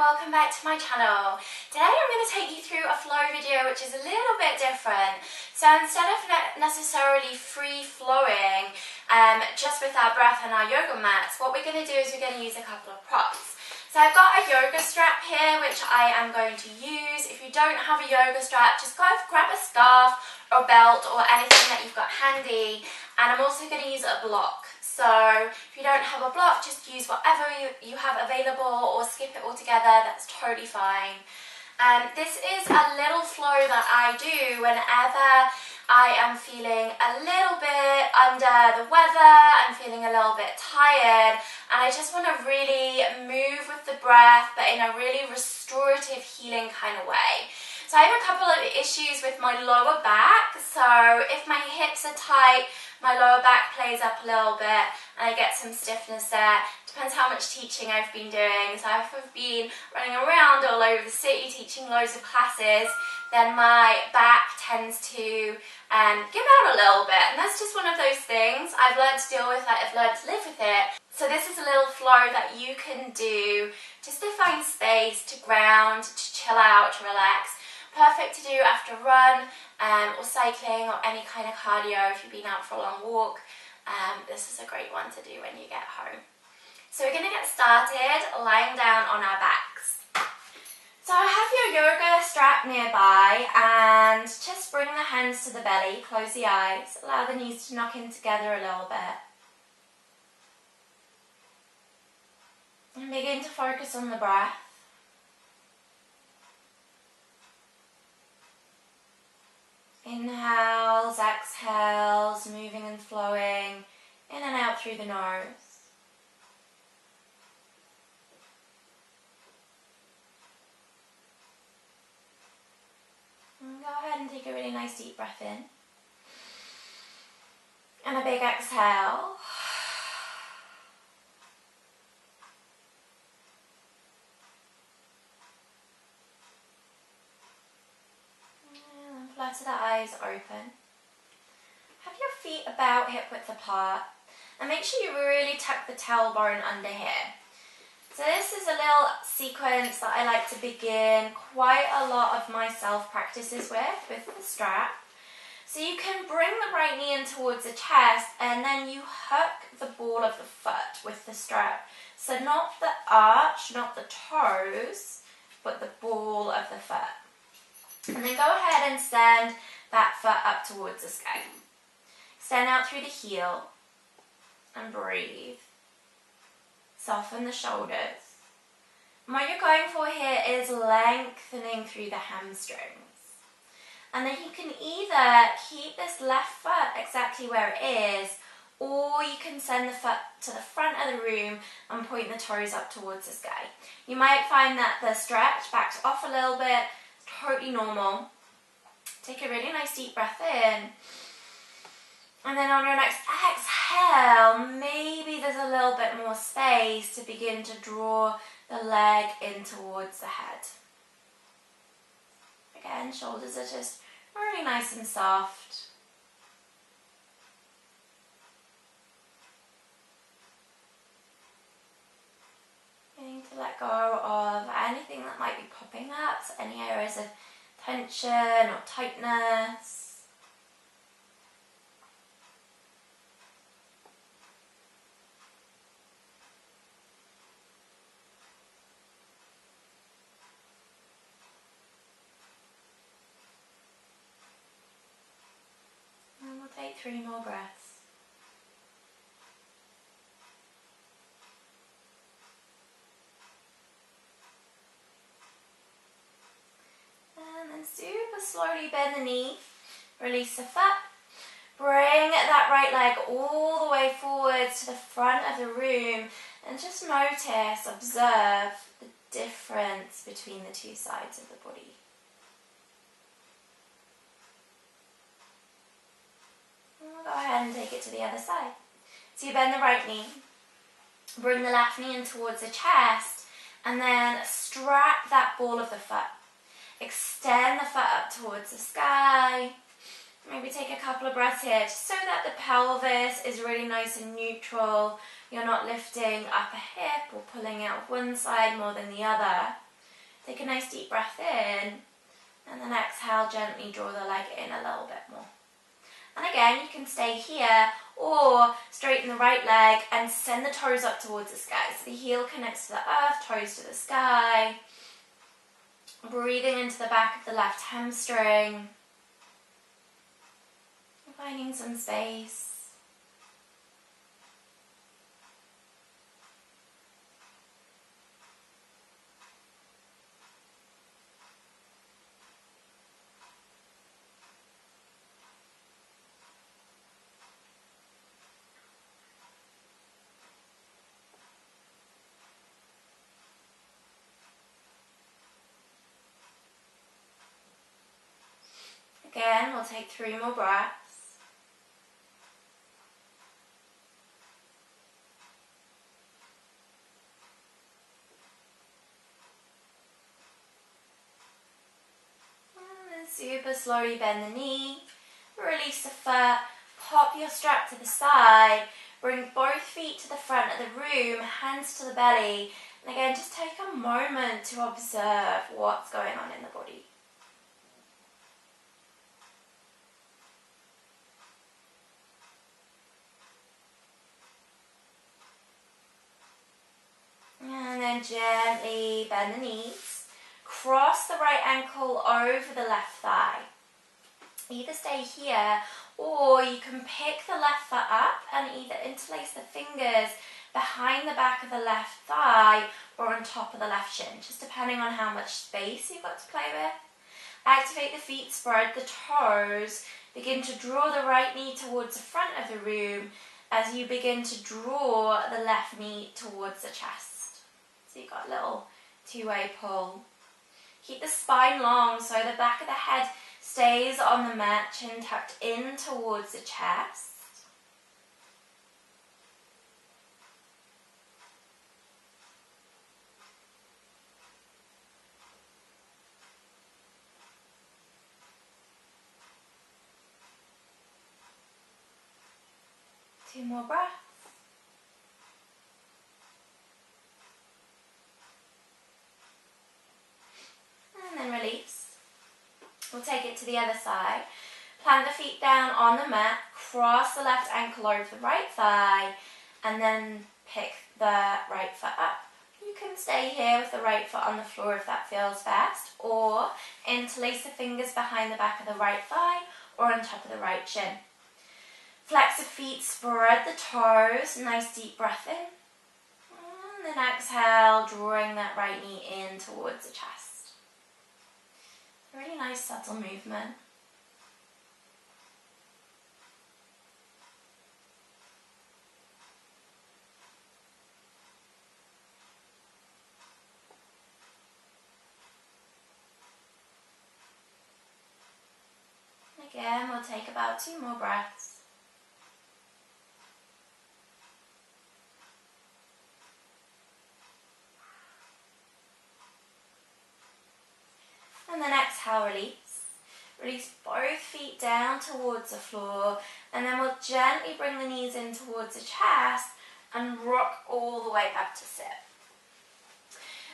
welcome back to my channel. Today I'm going to take you through a flow video which is a little bit different. So instead of necessarily free flowing just with our breath and our yoga mats, what we're going to do is we're going to use a couple of props. So I've got a yoga strap here which I am going to use. If you don't have a yoga strap, just go grab a scarf or belt or anything that you've got handy, and I'm also going to use a block. So if you don't have a block, just use whatever you have available or skip it altogether, that's totally fine. This is a little flow that I do whenever I am feeling a little bit under the weather, I'm feeling a little bit tired, and I just want to really move with the breath but in a really restorative, healing kind of way. So I have a couple of issues with my lower back, so if my hips are tight, my lower back plays up a little bit and I get some stiffness there. Depends how much teaching I've been doing. So if I've been running around all over the city teaching loads of classes, then my back tends to give out a little bit, and that's just one of those things. I've learned to deal with it, I've learned to live with it. So this is a little flow that you can do just to find space, to ground, to chill out, to relax. Perfect to do after a run or cycling or any kind of cardio if you've been out for a long walk. This is a great one to do when you get home. So we're going to get started lying down on our backs. So have your yoga strap nearby and just bring the hands to the belly, close the eyes, allow the knees to knock in together a little bit. And begin to focus on the breath. Inhales, exhales, moving and flowing in and out through the nose. And go ahead and take a really nice deep breath in. And a big exhale. Flutter the eyes open. Have your feet about hip width apart, and make sure you really tuck the tailbone under here. So this is a little sequence that I like to begin quite a lot of my self practices with the strap. So you can bring the right knee in towards the chest and then you hook the ball of the foot with the strap. So not the arch, not the toes, but the ball of the foot. And then go ahead and send that foot up towards the sky. Extend out through the heel and breathe. Soften the shoulders. And what you're going for here is lengthening through the hamstrings. And then you can either keep this left foot exactly where it is, or you can send the foot to the front of the room and point the toes up towards the sky. You might find that the stretch backs off a little bit. Totally normal. Take a really nice deep breath in, and then on your next exhale, maybe there's a little bit more space to begin to draw the leg in towards the head. Again, shoulders are just really nice and soft. To let go of anything that might be popping up, so any areas of tension or tightness. And we'll take 3 more breaths. Super slowly bend the knee, release the foot, bring that right leg all the way forwards to the front of the room, and just notice, observe the difference between the two sides of the body. And we'll go ahead and take it to the other side. So you bend the right knee, bring the left knee in towards the chest, and then strap that ball of the foot. Extend the foot up towards the sky. Maybe take a couple of breaths here just so that the pelvis is really nice and neutral. You're not lifting up a hip or pulling out one side more than the other. Take a nice deep breath in, and then exhale, gently draw the leg in a little bit more. And again, you can stay here or straighten the right leg and send the toes up towards the sky. So the heel connects to the earth, toes to the sky. Breathing into the back of the left hamstring. Finding some space. Again, we'll take 3 more breaths. And then super slowly bend the knee, release the foot, pop your strap to the side, bring both feet to the front of the room, hands to the belly, and again, just take a moment to observe what's going on in the body. And then gently bend the knees. Cross the right ankle over the left thigh. Either stay here or you can pick the left foot up and either interlace the fingers behind the back of the left thigh or on top of the left shin, just depending on how much space you've got to play with. Activate the feet, spread the toes. Begin to draw the right knee towards the front of the room as you begin to draw the left knee towards the chest. So you've got a little two-way pull. Keep the spine long so the back of the head stays on the mat, chin tucked in towards the chest. Two more breaths. And then release. We'll take it to the other side. Plant the feet down on the mat, cross the left ankle over the right thigh, and then pick the right foot up. You can stay here with the right foot on the floor if that feels best, or interlace the fingers behind the back of the right thigh or on top of the right shin. Flex the feet, spread the toes, nice deep breath in. And then exhale, drawing that right knee in towards the chest. Really nice subtle movement. Again, we'll take about 2 more breaths. And then exhale, release. Release both feet down towards the floor, and then we'll gently bring the knees in towards the chest and rock all the way up to sit.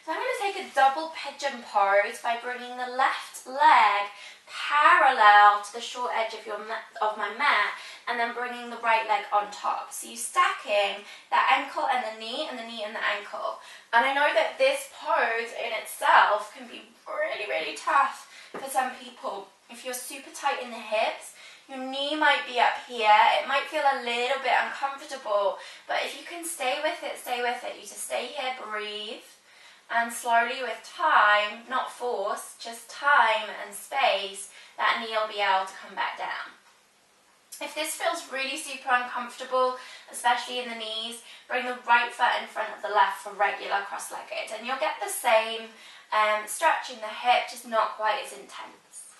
So I'm going to take a double pigeon pose by bringing the left leg parallel to the short edge of my mat, and then bringing the right leg on top. So you're stacking the ankle and the knee and the knee and the ankle. And I know that this pose in itself can be really, really tough for some people. If you're super tight in the hips, your knee might be up here. It might feel a little bit uncomfortable, but if you can stay with it, stay with it. You just stay here, breathe, and slowly with time, not force, just time and space, that knee will be able to come back down. If this feels really super uncomfortable, especially in the knees, bring the right foot in front of the left for regular cross-legged, and you'll get the same stretch in the hip, just not quite as intense.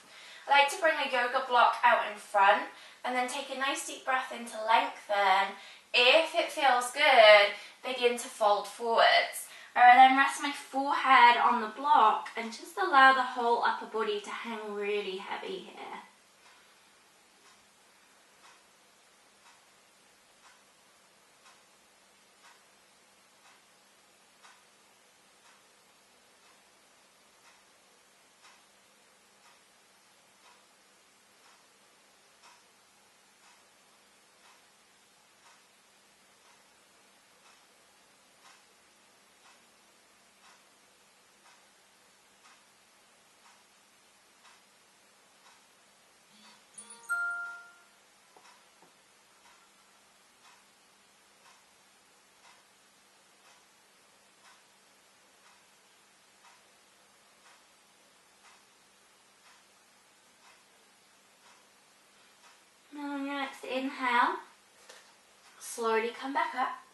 I like to bring a yoga block out in front and then take a nice deep breath in to lengthen. If it feels good, begin to fold forwards. And then rest my forehead on the block and just allow the whole upper body to hang really heavy here. Inhale. Slowly come back up.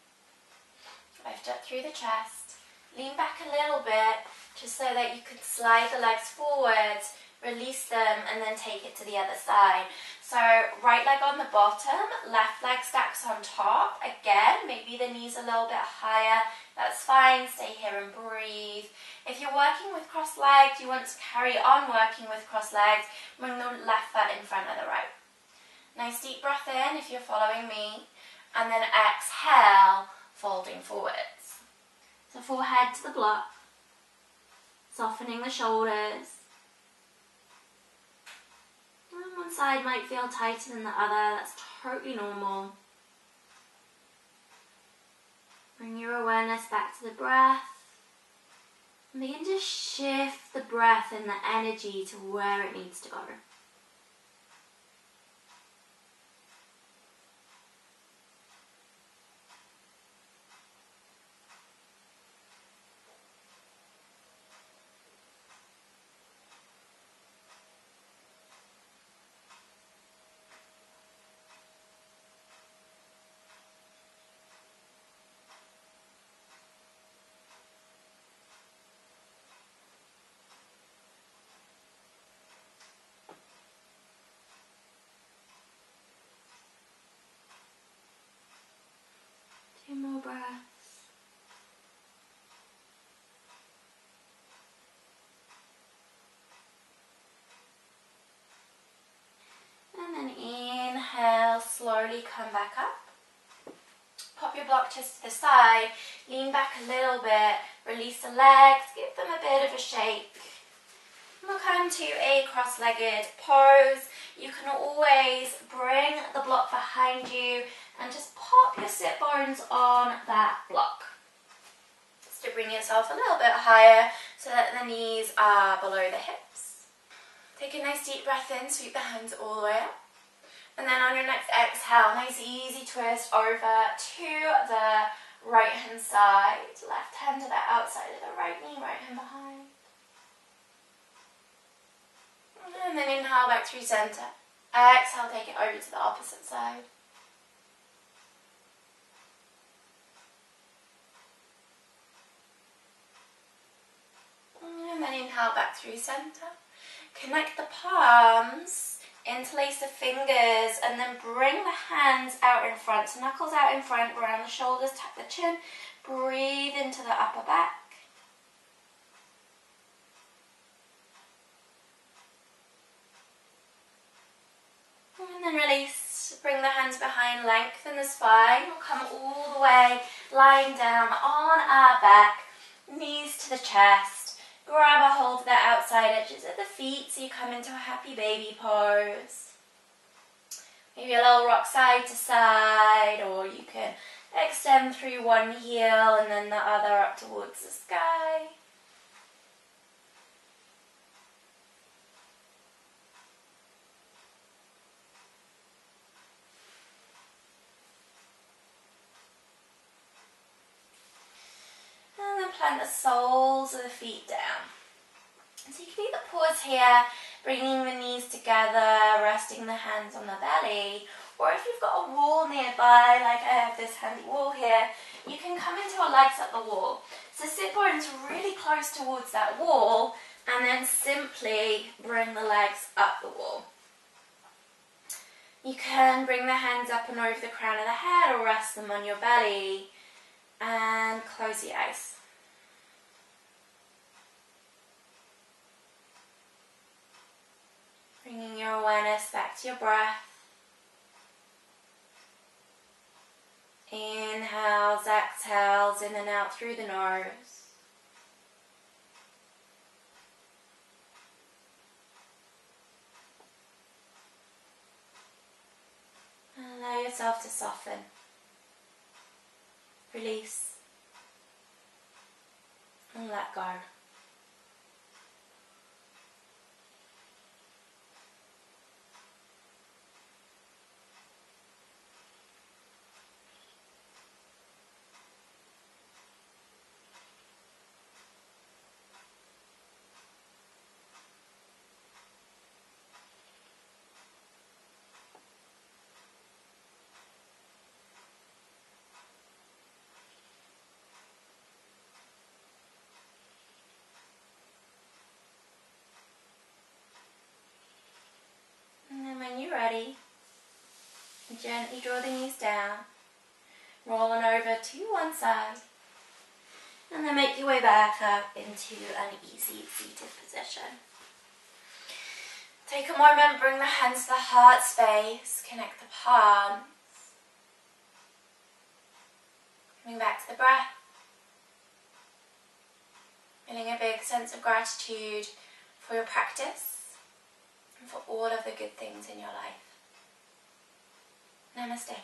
Lift up through the chest. Lean back a little bit, just so that you could slide the legs forwards, release them, and then take it to the other side. So right leg on the bottom, left leg stacks on top. Again, maybe the knees a little bit higher. That's fine. Stay here and breathe. If you're working with crossed legs, you want to carry on working with crossed legs, bring the left foot in front of the right. Nice deep breath in if you're following me. And then exhale, folding forwards. So forehead to the block. Softening the shoulders. And one side might feel tighter than the other. That's totally normal. Bring your awareness back to the breath. And begin to shift the breath and the energy to where it needs to go. Two more breaths. And then inhale, slowly come back up. Pop your block just to the side, lean back a little bit, release the legs, give them a bit of a shake. We'll come to a cross-legged pose. You can always bring the block behind you and just pop your sit bones on that block. Just to bring yourself a little bit higher so that the knees are below the hips. Take a nice deep breath in, sweep the hands all the way up. And then on your next exhale, nice easy twist over to the right hand side. Left hand to the outside of the right knee, right hand behind. And then inhale back through center. Exhale, take it over to the opposite side. And then inhale back through center. Connect the palms, interlace the fingers, and then bring the hands out in front. So knuckles out in front, around the shoulders, tuck the chin. Breathe into the upper back. And then release. Bring the hands behind, lengthen the spine. We'll come all the way, lying down on our back, knees to the chest. Grab a hold of the outside edges of the feet so you come into a happy baby pose. Maybe a little rock side to side, or you can extend through one heel and then the other up towards the sky. And then plant the soles of the feet down. So you can either pause here, bringing the knees together, resting the hands on the belly, or if you've got a wall nearby, like I have this handy wall here, you can come into your legs at the wall. So sit bones really close towards that wall, and then simply bring the legs up the wall. You can bring the hands up and over the crown of the head, or rest them on your belly, and close the eyes. Bringing your awareness back to your breath. Inhales, exhales, in and out through the nose. And allow yourself to soften. Release. And let go. ready, gently draw the knees down, roll on over to one side, and then make your way back up into an easy seated position. Take a moment, bring the hands to the heart space, connect the palms. Coming back to the breath. Feeling a big sense of gratitude for your practice and for all of the good things in your life. Namaste.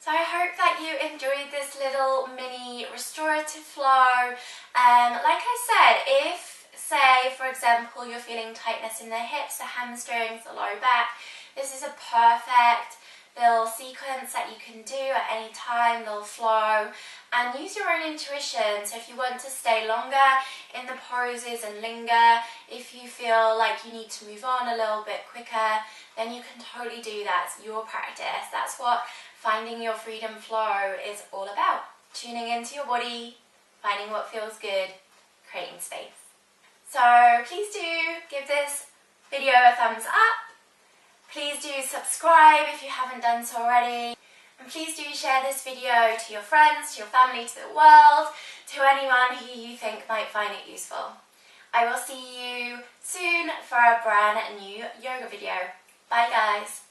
So I hope that you enjoyed this little mini restorative flow. Like I said, if, say, for example, you're feeling tightness in the hips, the hamstrings, the low back, this is a perfect little sequence that you can do at any time, little flow, and use your own intuition. So if you want to stay longer in the poses and linger, if you feel like you need to move on a little bit quicker, then you can totally do that. It's your practice. That's what finding your freedom flow is all about. Tuning into your body, finding what feels good, creating space. So please do give this video a thumbs up. Please do subscribe if you haven't done so already. And please do share this video to your friends, to your family, to the world, to anyone who you think might find it useful. I will see you soon for a brand new yoga video. Bye guys.